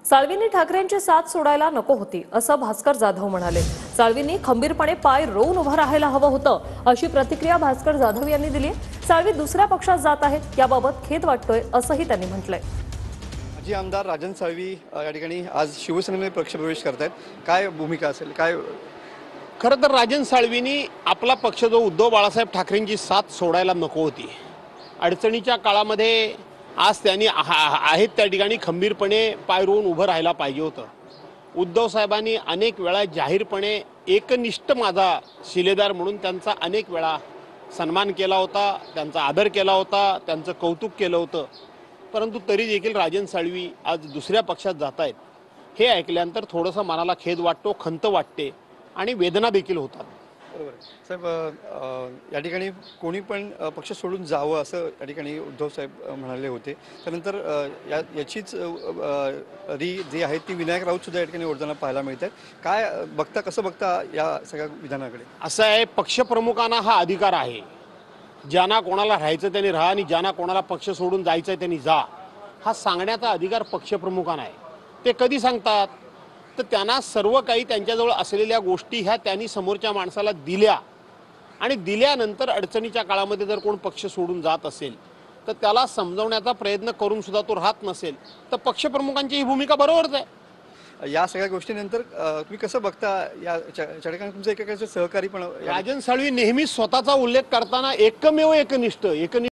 साळवींनी ठाकरेंची साथ सोडायला नको होती असं भास्कर जाधव म्हणाले। साळवींनी खंबीरपणे पाय रोवून उभं राहायला हवं होतं अशी प्रतिक्रिया भास्कर जाधव यांनी दिली आहे। साळवी दुसऱ्या पक्षात जात आहेत याबाबत खेद वाटतोय असंही त्यांनी म्हटलंय। माजी आमदार राजन साळवी या ठिकाणी आज शिवसेनेमध्ये पक्षप्रवेश करतायत, काय भूमिका असेल काय? खरं तर राजन साळवींनी आपला पक्ष जो उद्धव बाळासाहेब ठाकरेंची साथ सोडायला नको होती। अडचणीच्या काळामध्ये आज त्यांनी आहेत त्या ठिकाणी खंबीरपणे पाय रोवून उभं राहायला पाहिजे होतं। उद्धव साहेबांनी अनेक वेळा जाहीरपणे एकनिष्ठ माझा शिलेदार म्हणून त्यांचा अनेक वेळा सन्मान केला होता, त्यांचा आदर केला होता, त्यांचं कौतुक केलं होतं। परंतु तरी देखील राजन साळवी आज दुसऱ्या पक्षात जात आहेत हे ऐकल्यानंतर थोडंसं मनाला खेद वाटतो, खंत वाटते आणि वेदना देखील होतात। बरोबर साहेब, या ठिकाणी कोणी पण पक्ष सोडून जावं असं या ठिकाणी उद्धव साहेब म्हणाले होते। त्यानंतर याचीच जी आहे ती विनायक राऊत सुद्धा या ठिकाणी ओढताना पाहायला मिळतात। काय बघता, कसं बघता या सगळ्या विधानाकडे? असं आहे, पक्षप्रमुखांना हा अधिकार आहे, ज्यांना कोणाला राहायचं त्यांनी राहा आणि ज्यांना कोणाला पक्ष सोडून जायचं आहे त्यांनी जा, हा सांगण्याचा अधिकार पक्षप्रमुखांना आहे। ते कधी सांगतात तर त्यांना सर्व काही त्यांच्याजवळ असलेल्या गोष्टी ह्या त्यांनी समोरच्या माणसाला दिल्या आणि दिल्यानंतर अडचणीच्या काळामध्ये जर कोण पक्ष सोडून जात असेल तर त्याला समजवण्याचा प्रयत्न करून सुद्धा तो राहत नसेल तर पक्षप्रमुखांची ही भूमिका बरोबरच आहे। या सगळ्या गोष्टीनंतर तुम्ही कसं बघता या ठिकाणी तुमचं एकेकाचं सहकारी पण? राजन साळवी नेहमी स्वतःचा उल्लेख करताना एकमेव एकनिष्ठ